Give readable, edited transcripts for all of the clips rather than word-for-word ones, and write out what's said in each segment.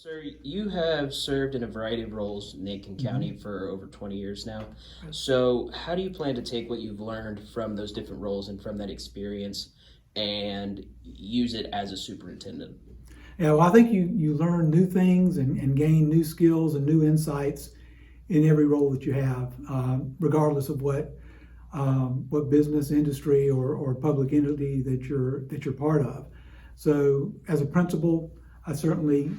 Sir, you have served in a variety of roles in Aiken County for over 20 years now. So, how do you plan to take what you've learned from those different roles and from that experience and use it as a superintendent? Yeah, well, I think you learn new things and gain new skills and new insights in every role that you have, regardless of what business, industry, or public entity that you're part of. So, as a principal, I certainly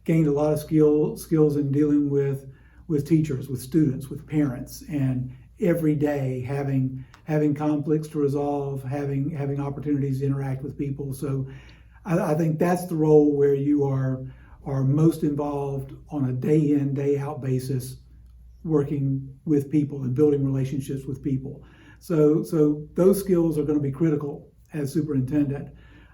gained a lot of skills in dealing with teachers, with students, with parents, and every day having conflicts to resolve, having opportunities to interact with people. So I think that's the role where you are most involved on a day in, day out basis, working with people and building relationships with people. So those skills are going to be critical as superintendent.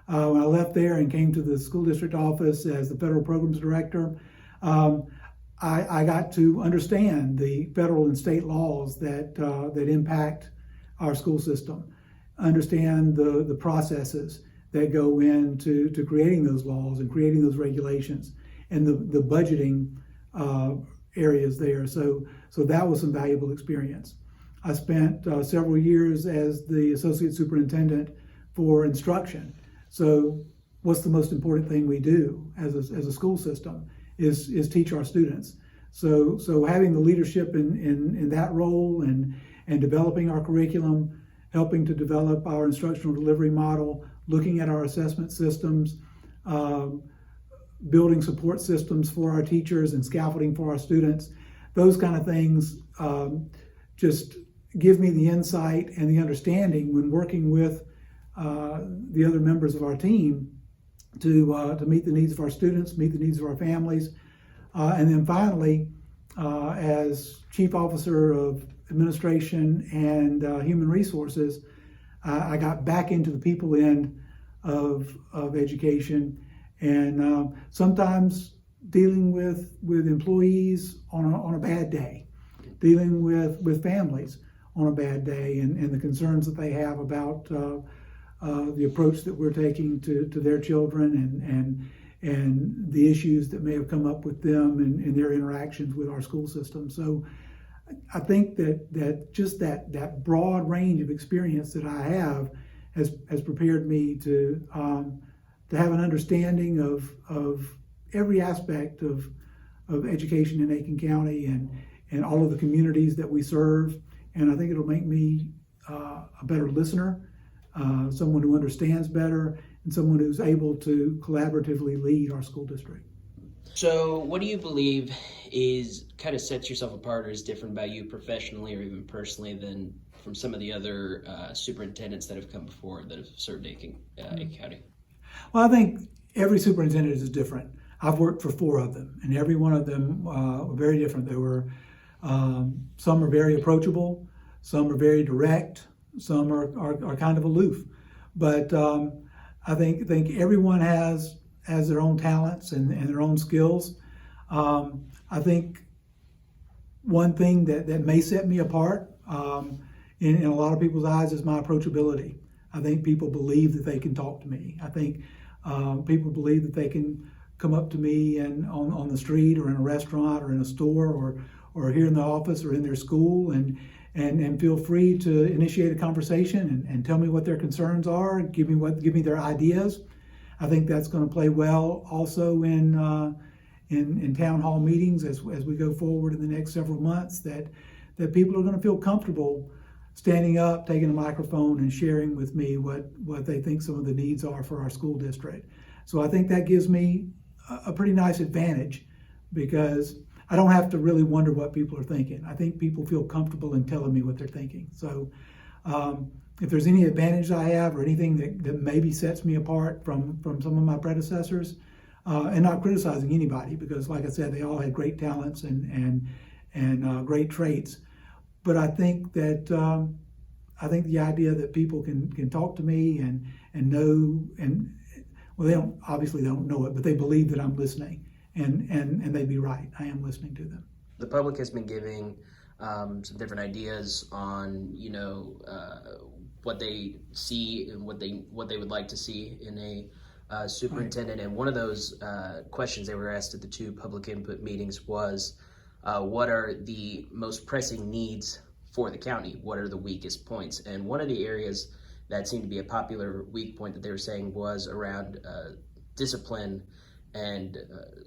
When I left there and came to the school district office as the federal programs director, I got to understand the federal and state laws that impact our school system, understand the processes that go into creating those laws and creating those regulations, and the budgeting areas there. So that was some valuable experience. I spent several years as the associate superintendent for instruction. So what's the most important thing we do as a school system is teach our students. So having the leadership in that role and developing our curriculum, helping to develop our instructional delivery model, looking at our assessment systems, building support systems for our teachers and scaffolding for our students, those kind of things just give me the insight and the understanding when working with the other members of our team to meet the needs of our students, meet the needs of our families. And then finally, as Chief Officer of Administration and Human Resources, I got back into the people end of education, and sometimes dealing with employees on a bad day, dealing with families on a bad day, and the concerns that they have about the approach that we're taking to their children and the issues that may have come up with them in their interactions with our school system. So I think that just that broad range of experience that I have has prepared me to have an understanding of every aspect of education in Aiken County and all of the communities that we serve. And I think it'll make me a better listener, someone who understands better, and someone who's able to collaboratively lead our school district. So, what do you believe is kind of sets yourself apart or is different about you professionally or even personally than from some of the other superintendents that have come before that have served Aiken County? Well, I think every superintendent is different. I've worked for 4 of them, and every one of them were very different. There were some are very approachable, some are very direct, some are kind of aloof. But I think everyone has their own talents and their own skills. I think one thing that may set me apart in a lot of people's eyes is my approachability. I think people believe that they can talk to me. I think people believe that they can come up to me and on the street or in a restaurant or in a store or here in the office or in their school and feel free to initiate a conversation and tell me what their concerns are, give me their ideas. I think that's going to play well also in town hall meetings as we go forward in the next several months, that people are going to feel comfortable standing up, taking a microphone and sharing with me what they think some of the needs are for our school district. So I think that gives me a pretty nice advantage because I don't have to really wonder what people are thinking. I think people feel comfortable in telling me what they're thinking. So if there's any advantage I have or anything that maybe sets me apart from some of my predecessors, and not criticizing anybody because, like I said, they all had great talents and great traits. But I think that the idea that people can talk to me and know well, they don't know it, but they believe that I'm listening. And they'd be right. I am listening to them. The public has been giving some different ideas on, what they see and what they would like to see in a superintendent, and one of those questions they were asked at the 2 public input meetings was, what are the most pressing needs for the county? What are the weakest points? And one of the areas that seemed to be a popular weak point that they were saying was around discipline and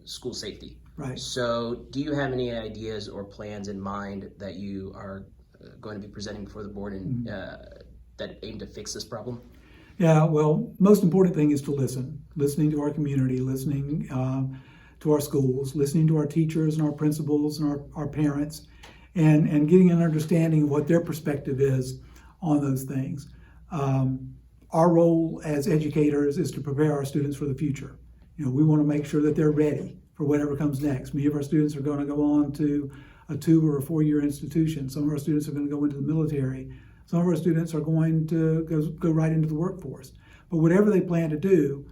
school safety. Right. So do you have any ideas or plans in mind that you are going to be presenting before the board and that aim to fix this problem? Yeah, well, most important thing is to listening to our community, listening to our schools, listening to our teachers and our principals and our parents, and getting an understanding of what their perspective is on those things. Our role as educators is to prepare our students for the future. We want to make sure that they're ready for whatever comes next. Many of our students are going to go on to a 2 or a 4-year institution. Some of our students are going to go into the military. Some of our students are going to go right into the workforce. But whatever they plan to do,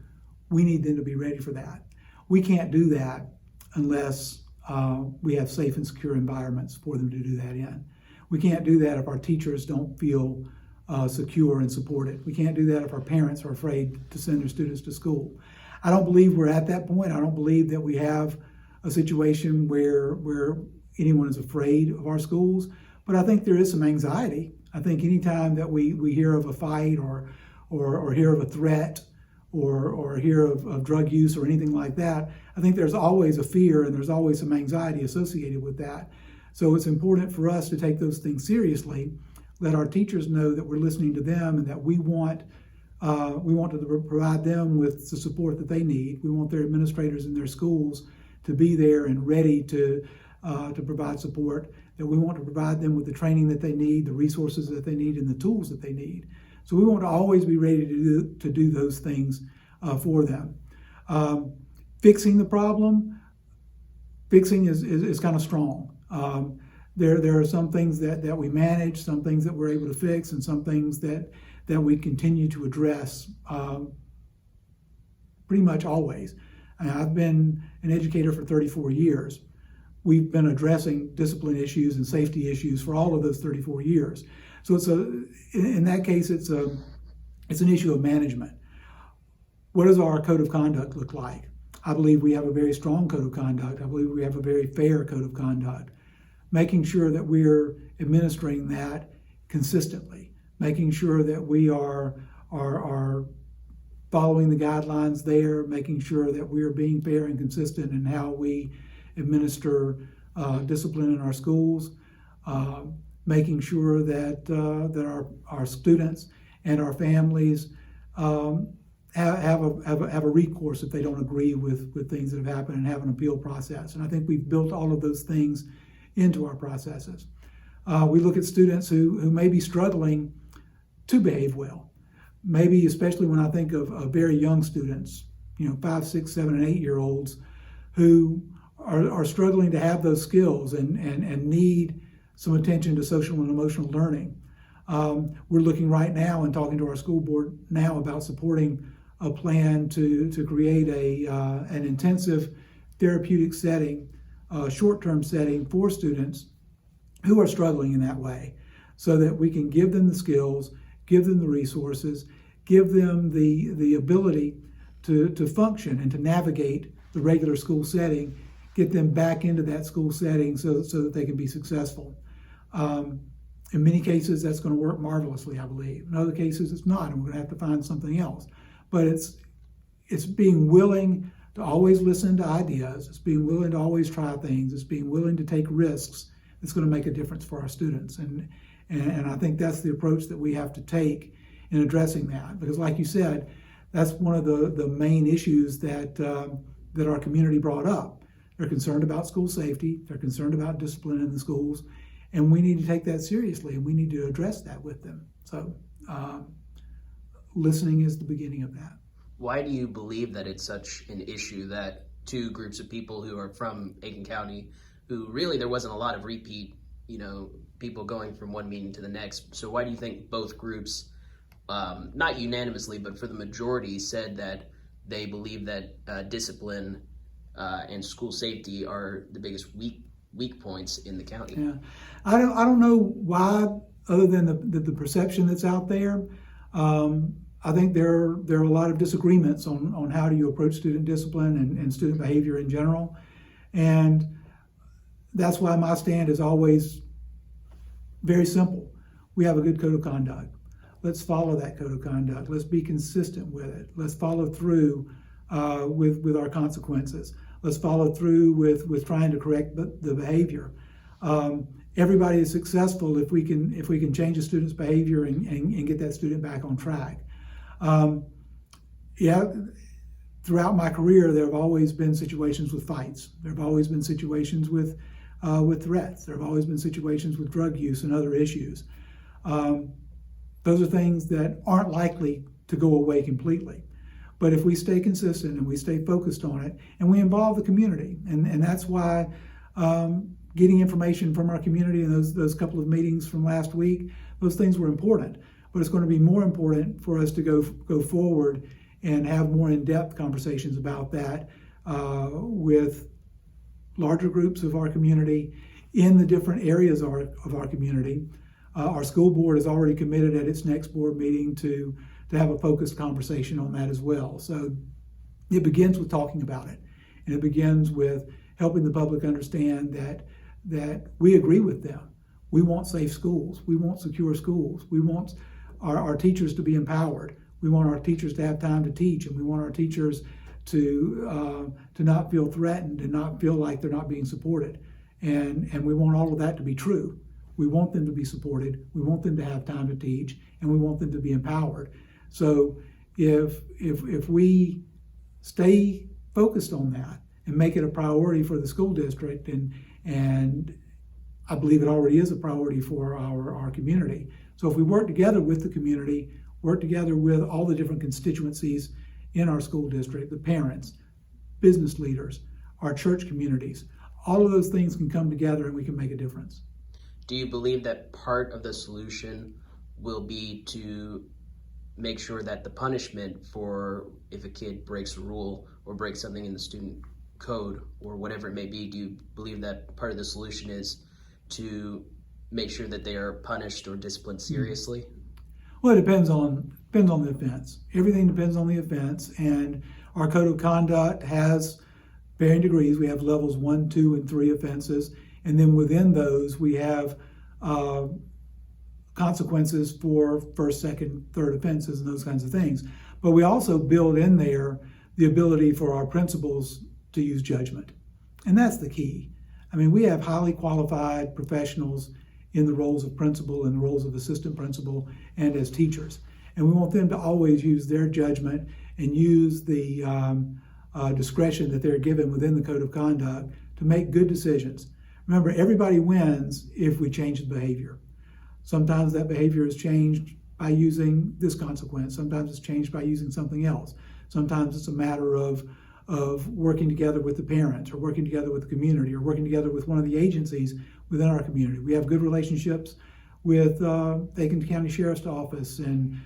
we need them to be ready for that. We can't do that unless we have safe and secure environments for them to do that in. We can't do that if our teachers don't feel secure and supported. We can't do that if our parents are afraid to send their students to school. I don't believe we're at that point. I don't believe that we have a situation where anyone is afraid of our schools, but I think there is some anxiety. I think anytime that we hear of a fight or hear of a threat or hear of drug use or anything like that, I think there's always a fear and there's always some anxiety associated with that. So it's important for us to take those things seriously, let our teachers know that we're listening to them and that we want to provide them with the support that they need. We want their administrators in their schools to be there and ready to provide support, that we want to provide them with the training that they need, the resources that they need, and the tools that they need. So we want to always be ready to do those things for them. Fixing the problem, fixing is kind of strong. There are some things that we manage, some things that we're able to fix, and some things that we continue to address pretty much always. I've been an educator for 34 years. We've been addressing discipline issues and safety issues for all of those 34 years. So in that case, it's an issue of management. What does our code of conduct look like? I believe we have a very strong code of conduct. I believe we have a very fair code of conduct. Making sure that we're administering that consistently, making sure that we are following the guidelines there, making sure that we are being fair and consistent in how we administer discipline in our schools, making sure that our students and our families have a recourse if they don't agree with things that have happened and have an appeal process. And I think we've built all of those things into our processes. We look at students who may be struggling to behave well. Maybe especially when I think of very young students, 5, 6, 7, and 8-year-olds who are struggling to have those skills and need some attention to social and emotional learning. We're looking right now and talking to our school board now about supporting a plan to create an intensive therapeutic setting, short-term setting for students who are struggling in that way, so that we can give them the skills, give them the resources, give them the ability to function and to navigate the regular school setting, get them back into that school setting so that they can be successful. In many cases, that's going to work marvelously, I believe. In other cases, it's not, and we're going to have to find something else. But it's being willing to always listen to ideas. It's being willing to always try things. It's being willing to take risks that's going to make a difference for our students. And I think that's the approach that we have to take in addressing that. Because like you said, that's one of the main issues that our community brought up. They're concerned about school safety. They're concerned about discipline in the schools. And we need to take that seriously, and we need to address that with them. So listening is the beginning of that. Why do you believe that it's such an issue that 2 groups of people who are from Aiken County, who really there wasn't a lot of repeat, people going from one meeting to the next. So why do you think both groups, not unanimously, but for the majority, said that they believe that discipline and school safety are the biggest weak points in the county? Yeah, I don't know why, other than the perception that's out there. I think there are a lot of disagreements on how do you approach student discipline and student behavior in general. And that's why my stand is always very simple. We have a good code of conduct. Let's follow that code of conduct. Let's be consistent with it. Let's follow through with our consequences. Let's follow through with trying to correct the behavior. Everybody is successful if we can change a student's behavior and get that student back on track. Throughout my career, there have always been situations with fights. There have always been situations with threats. There have always been situations with drug use and other issues. Those are things that aren't likely to go away completely. But if we stay consistent and we stay focused on it and we involve the community, and that's why getting information from our community and those couple of meetings from last week, those things were important. But it's going to be more important for us to go forward and have more in-depth conversations about that with larger groups of our community in the different areas of our community. Our school board is already committed at its next board meeting to have a focused conversation on that as well. So it begins with talking about it, and it begins with helping the public understand that we agree with them. We want safe schools. We want secure schools. We want our teachers to be empowered. We want our teachers to have time to teach, and we want our teachers to not feel threatened and not feel like they're not being supported. And we want all of that to be true. We want them to be supported. We want them to have time to teach, and we want them to be empowered. So if we stay focused on that and make it a priority for the school district, and I believe it already is a priority for our community. So if we work together with the community, work together with all the different constituencies in our school district, the parents, business leaders, our church communities, all of those things can come together and we can make a difference. Do you believe that part of the solution will be to make sure that the punishment for if a kid breaks a rule or breaks something in the student code or whatever it may be, do you believe that part of the solution is to make sure that they are punished or disciplined seriously? Well, it depends on the offense. Everything depends on the offense, and our code of conduct has varying degrees. We have levels 1, 2, and 3 offenses, and then within those we have consequences for first, second, third offenses and those kinds of things. But we also build in there the ability for our principals to use judgment, and that's the key. I mean, we have highly qualified professionals in the roles of principal and the roles of assistant principal and as teachers. And we want them to always use their judgment and use the discretion that they're given within the code of conduct to make good decisions. Remember, everybody wins if we change the behavior. Sometimes that behavior is changed by using this consequence. Sometimes it's changed by using something else. Sometimes it's a matter of working together with the parents or working together with the community or working together with one of the agencies within our community. We have good relationships with Aiken County Sheriff's Office and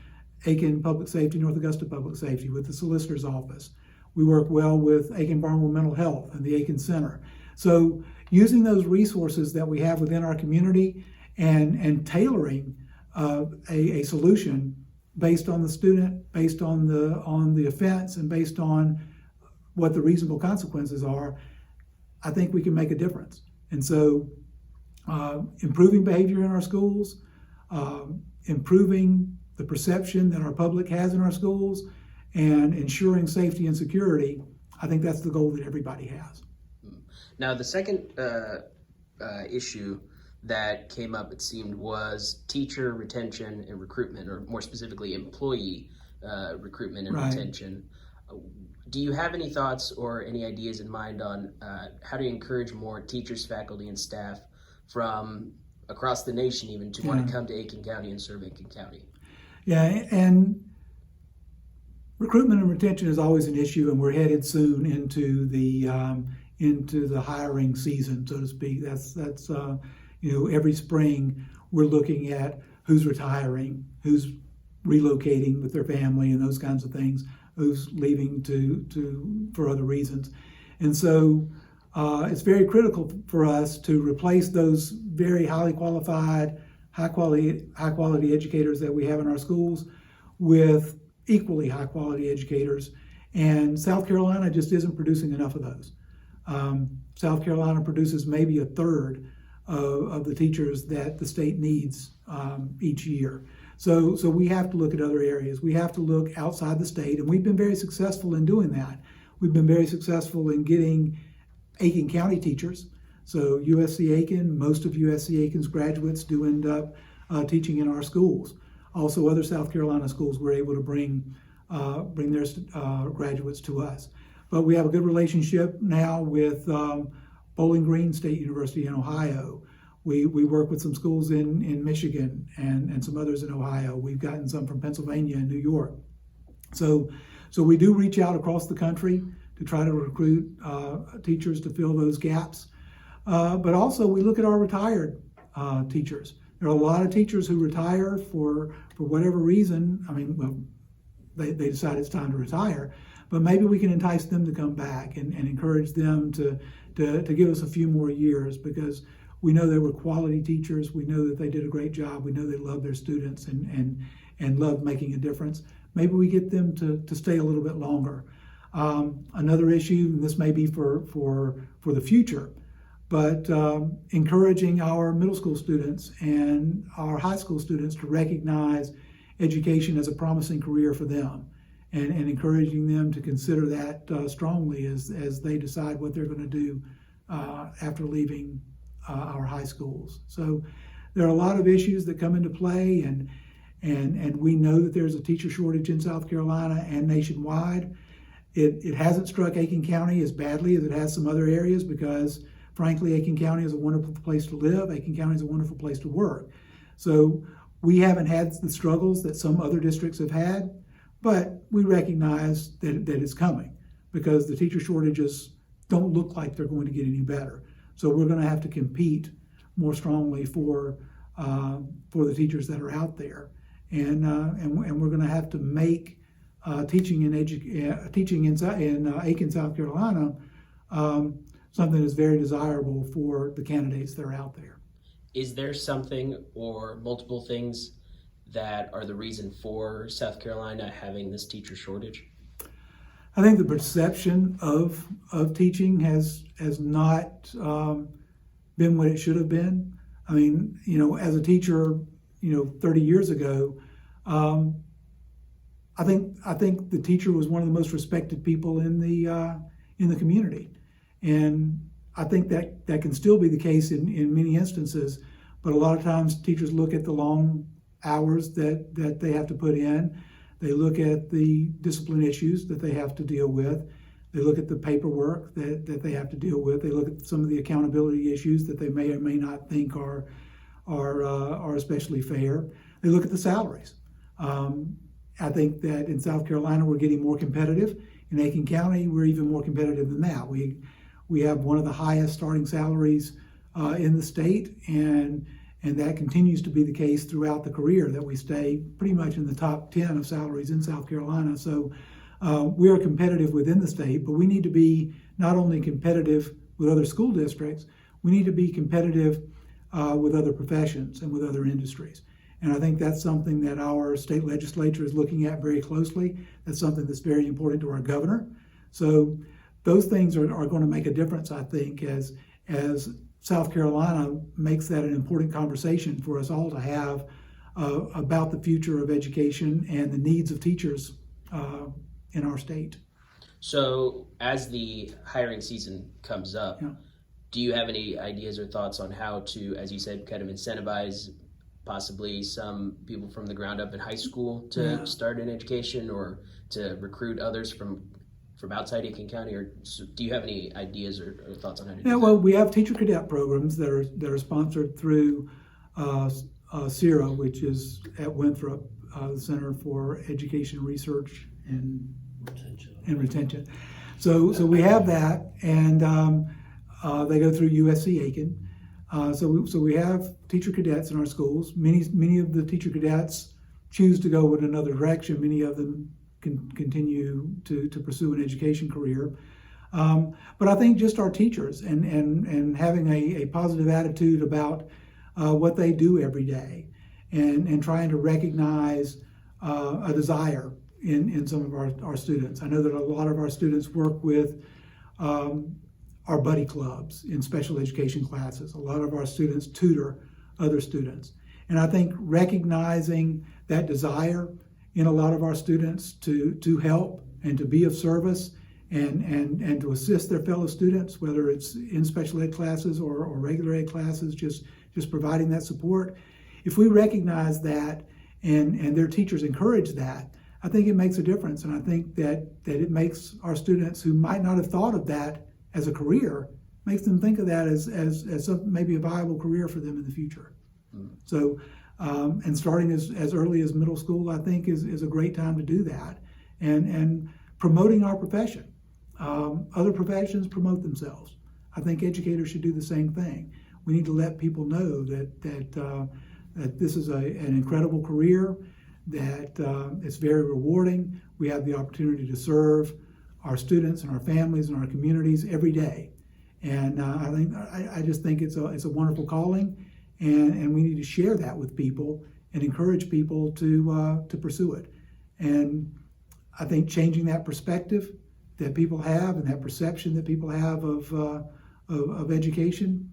Aiken Public Safety, North Augusta Public Safety, with the Solicitor's Office. We work well with Aiken Barnwell Mental Health and the Aiken Center. So using those resources that we have within our community and tailoring a solution based on the student, based on the offense, and based on what the reasonable consequences are, I think we can make a difference. And so improving behavior in our schools, improving the perception that our public has in our schools, and ensuring safety and security, I think that's the goal that everybody has. Now, the second issue that came up, it seemed, was teacher retention and recruitment, or more specifically, employee recruitment and retention. Do you have any thoughts or any ideas in mind on how to encourage more teachers, faculty, and staff from across the nation even to want to come to Aiken County and serve Aiken County? Yeah, and recruitment and retention is always an issue, and we're headed soon into the hiring season, so to speak. That's every spring we're looking at who's retiring, who's relocating with their family, and those kinds of things, who's leaving for other reasons. And so it's very critical for us to replace those very highly qualified, high quality educators that we have in our schools with equally high quality educators, and South Carolina just isn't producing enough of those. South Carolina produces maybe a third of the teachers that the state needs each year. So we have to look at other areas. We have to look outside the state, and we've been very successful in doing that. We've been very successful in getting Aiken County teachers. So USC Aiken, most of USC Aiken's graduates do end up teaching in our schools. Also, other South Carolina schools were able to bring their graduates to us. But we have a good relationship now with Bowling Green State University in Ohio. We work with some schools in Michigan and some others in Ohio. We've gotten some from Pennsylvania and New York. So we do reach out across the country to try to recruit teachers to fill those gaps. But also we look at our retired teachers. There are a lot of teachers who retire for whatever reason. I mean, well, they decide it's time to retire, but maybe we can entice them to come back and encourage them to give us a few more years, because we know they were quality teachers. We know that they did a great job. We know they love their students and love making a difference. Maybe we get them to stay a little bit longer. Another issue, and this may be for the future, but encouraging our middle school students and our high school students to recognize education as a promising career for them, and encouraging them to consider that strongly as they decide what they're going to do after leaving our high schools. So there are a lot of issues that come into play, and we know that there's a teacher shortage in South Carolina and nationwide. It hasn't struck Aiken County as badly as it has some other areas, because frankly, Aiken County is a wonderful place to live. Aiken County is a wonderful place to work. So we haven't had the struggles that some other districts have had, but we recognize that it's coming, because the teacher shortages don't look like they're going to get any better. So we're going to have to compete more strongly for the teachers that are out there, and we're going to have to make teaching in Aiken, South Carolina, something that's very desirable for the candidates that are out there. Is there something or multiple things that are the reason for South Carolina having this teacher shortage? I think the perception of teaching has not been what it should have been. I mean, as a teacher, 30 years ago, I think the teacher was one of the most respected people in the community, and I think that can still be the case in many instances. But a lot of times, teachers look at the long hours that they have to put in. They look at the discipline issues that they have to deal with. They look at the paperwork that they have to deal with. They look at some of the accountability issues that they may or may not think are especially fair. They look at the salaries. I think that in South Carolina we're getting more competitive. In Aiken County we're even more competitive than that. We have one of the highest starting salaries in the state, and that continues to be the case throughout the career, that we stay pretty much in the top 10 of salaries in South Carolina. So we are competitive within the state, but we need to be not only competitive with other school districts, we need to be competitive with other professions and with other industries. And I think that's something that our state legislature is looking at very closely. That's something that's very important to our governor. So those things are going to make a difference, I think, as South Carolina makes that an important conversation for us all to have about the future of education and the needs of teachers in our state. So as the hiring season comes up, do you have any ideas or thoughts on how to, as you said, kind of incentivize possibly some people from the ground up in high school to start an education, or to recruit others from outside Aiken County? Or do you have any ideas or thoughts on how to do that? Well, we have teacher cadet programs that are sponsored through CERA, which is at Winthrop, the Center for Education Research and Retention. So we have that, and they go through USC Aiken. So we have teacher cadets in our schools. Many of the teacher cadets choose to go in another direction. Many of them can continue to pursue an education career. But I think just our teachers and having a positive attitude about what they do every day, and trying to recognize a desire in some of our students. I know that a lot of our students work with our buddy clubs in special education classes. A lot of our students tutor other students. And I think recognizing that desire in a lot of our students to help and to be of service and to assist their fellow students, whether it's in special ed classes or regular ed classes, just providing that support. If we recognize that and their teachers encourage that, I think it makes a difference. And I think that it makes our students who might not have thought of that as a career, makes them think of that as maybe a viable career for them in the future. So, and starting as early as middle school, I think is a great time to do that. And promoting our profession. Other professions promote themselves. I think educators should do the same thing. We need to let people know that this is an incredible career, that it's very rewarding. We have the opportunity to serve our students and our families and our communities every day. And I just think it's a wonderful calling, and we need to share that with people and encourage people to pursue it. And I think changing that perspective that people have and that perception that people have of education,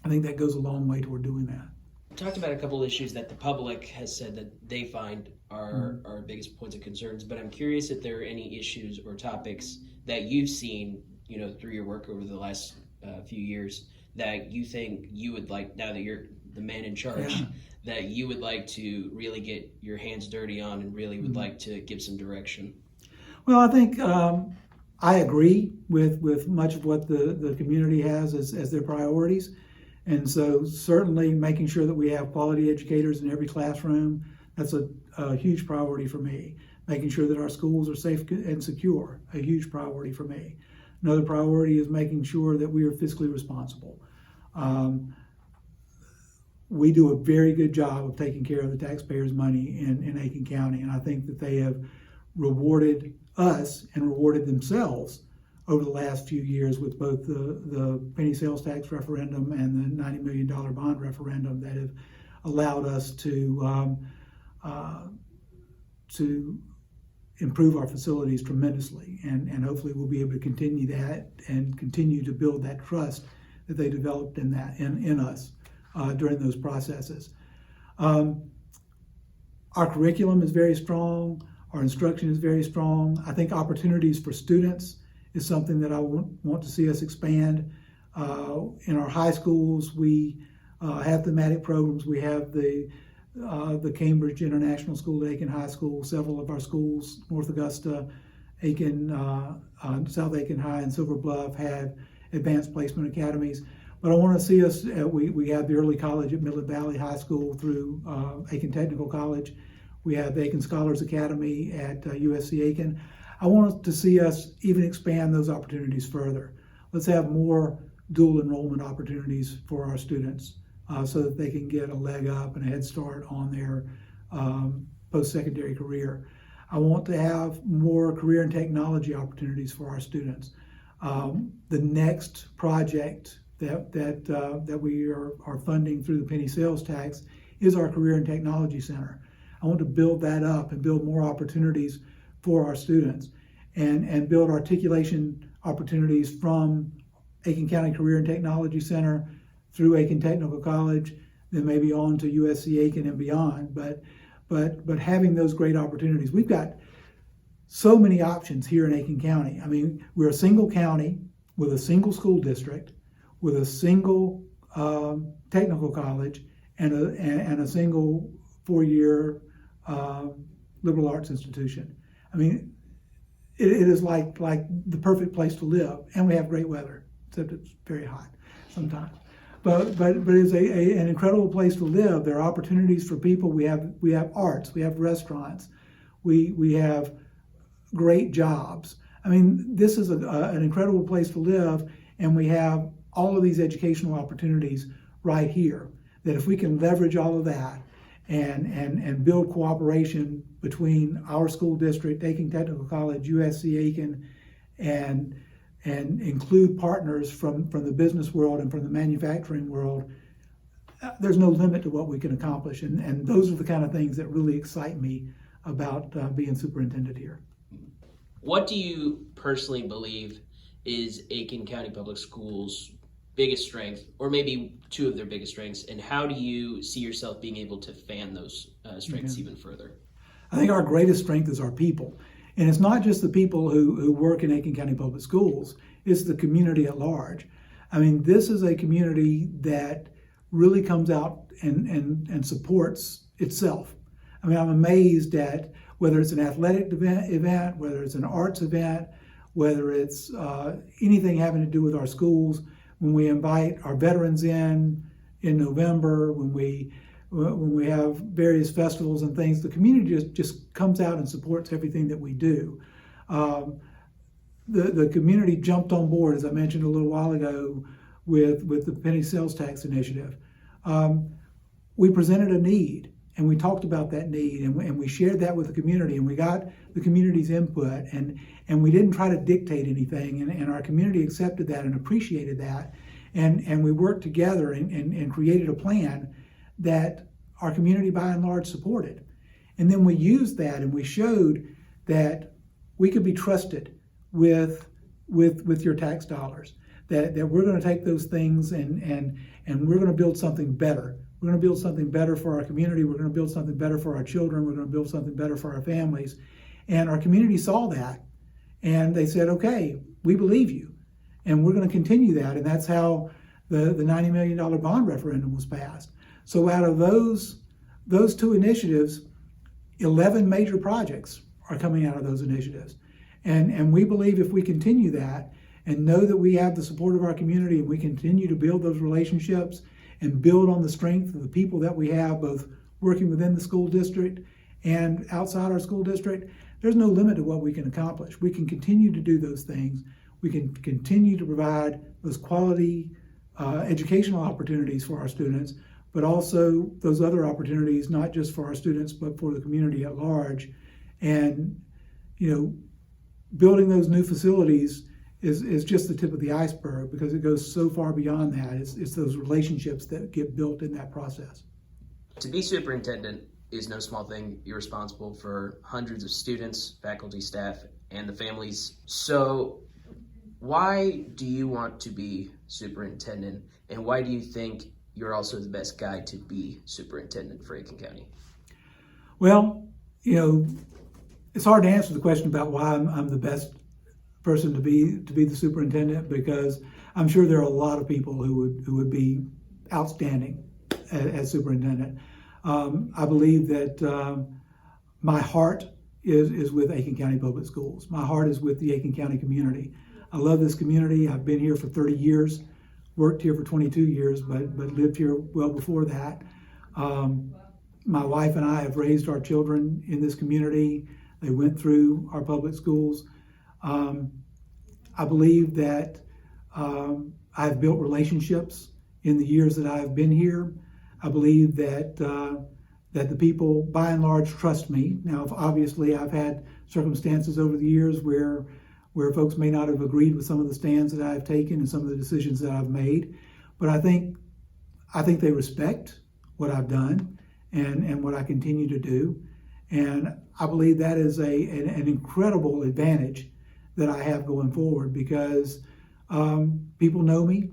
I think that goes a long way toward doing that. We talked about a couple issues that the public has said that they find are our biggest points of concerns, but I'm curious if there are any issues or topics that you've seen, through your work over the last few years that you think you would like, now that you're the man in charge, that you would like to really get your hands dirty on and really would like to give some direction? Well, I think I agree with much of what the community has as their priorities. And so certainly making sure that we have quality educators in every classroom, that's a huge priority for me. Making sure that our schools are safe and secure, a huge priority for me. Another priority is making sure that we are fiscally responsible. We do a very good job of taking care of the taxpayers' money in Aiken County, and I think that they have rewarded us and rewarded themselves over the last few years with both the penny sales tax referendum and the $90 million bond referendum that have allowed us to improve our facilities tremendously. And hopefully we'll be able to continue that and continue to build that trust that they developed in us during those processes. Our curriculum is very strong. Our instruction is very strong. I think opportunities for students is something that I want to see us expand. In our high schools, we have thematic programs. We have the Cambridge International School at Aiken High School. Several of our schools, North Augusta, Aiken, South Aiken High, and Silver Bluff, have advanced placement academies. But I want to see us, we have the early college at Midland Valley High School through Aiken Technical College. We have the Aiken Scholars Academy at USC Aiken. I want to see us even expand those opportunities further. Let's have more dual enrollment opportunities for our students so that they can get a leg up and a head start on their post-secondary career. I want to have more career and technology opportunities for our students. The next project that we are funding through the penny sales tax is our Career and Technology Center. I want to build that up and build more opportunities for our students and build articulation opportunities from Aiken County Career and Technology Center through Aiken Technical College, then maybe on to USC Aiken and beyond. But having those great opportunities. We've got so many options here in Aiken County. I mean, we're a single county with a single school district, with a single technical college and a single four-year liberal arts institution. I mean, it is like the perfect place to live, and we have great weather, except it's very hot sometimes. But it's an incredible place to live. There are opportunities for people. We have arts, we have restaurants, we have great jobs. I mean, this is an incredible place to live, and we have all of these educational opportunities right here. That if we can leverage all of that and build cooperation between our school district, Aiken Technical College, USC Aiken, and include partners from the business world and from the manufacturing world, there's no limit to what we can accomplish. And those are the kind of things that really excite me about being superintendent here. What do you personally believe is Aiken County Public Schools' biggest strength, or maybe two of their biggest strengths, and how do you see yourself being able to fan those strengths even further? I think our greatest strength is our people. And it's not just the people who work in Aiken County Public Schools, it's the community at large. I mean, this is a community that really comes out and supports itself. I mean, I'm amazed at whether it's an athletic event, whether it's an arts event, whether it's anything having to do with our schools, when we invite our veterans in November, when we have various festivals and things, the community just comes out and supports everything that we do. The community jumped on board, as I mentioned a little while ago, with the penny sales tax initiative. We presented a need, and we talked about that need, and we shared that with the community, and we got the community's input, and we didn't try to dictate anything, and our community accepted that and appreciated that, and we worked together and created a plan that our community by and large supported. And then we used that and we showed that we could be trusted with your tax dollars, that we're going to take those things and we're going to build something better. We're going to build something better for our community. We're going to build something better for our children. We're going to build something better for our families. And our community saw that and they said, okay, we believe you. And we're going to continue that. And that's how the $90 million bond referendum was passed. So out of those two initiatives, 11 major projects are coming out of those initiatives. And we believe if we continue that and know that we have the support of our community and we continue to build those relationships and build on the strength of the people that we have, both working within the school district and outside our school district, there's no limit to what we can accomplish. We can continue to do those things. We can continue to provide those quality educational opportunities for our students, but also those other opportunities, not just for our students, but for the community at large. And, building those new facilities is just the tip of the iceberg because it goes so far beyond that. It's those relationships that get built in that process. To be superintendent is no small thing. You're responsible for hundreds of students, faculty, staff, and the families. So why do you want to be superintendent, and why do you think you're also the best guy to be superintendent for Aiken County? Well, it's hard to answer the question about why I'm the best person to be the superintendent, because I'm sure there are a lot of people who would be outstanding as superintendent. I believe that my heart is with Aiken County Public Schools. My heart is with the Aiken County community. I love this community. I've been here for 30 years, worked here for 22 years, but lived here well before that. My wife and I have raised our children in this community. They went through our public schools. I believe that I've built relationships in the years that I've been here. I believe that the people, by and large, trust me. Now, obviously, I've had circumstances over the years where folks may not have agreed with some of the stands that I've taken and some of the decisions that I've made, but I think they respect what I've done and what I continue to do, and I believe that is an incredible advantage that I have going forward because people know me,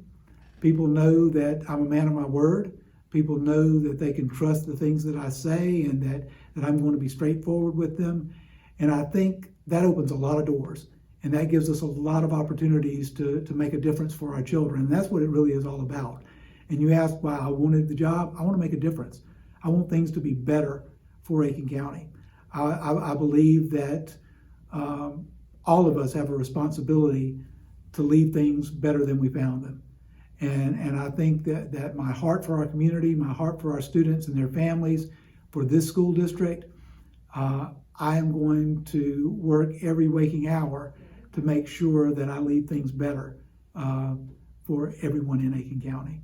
people know that I'm a man of my word. People know that they can trust the things that I say and that I'm going to be straightforward with them. And I think that opens a lot of doors. And that gives us a lot of opportunities to make a difference for our children. And that's what it really is all about. And you ask why I wanted the job. I want to make a difference. I want things to be better for Aiken County. I believe that all of us have a responsibility to leave things better than we found them. And I think that my heart for our community, my heart for our students and their families, for this school district, I am going to work every waking hour to make sure that I leave things better for everyone in Aiken County.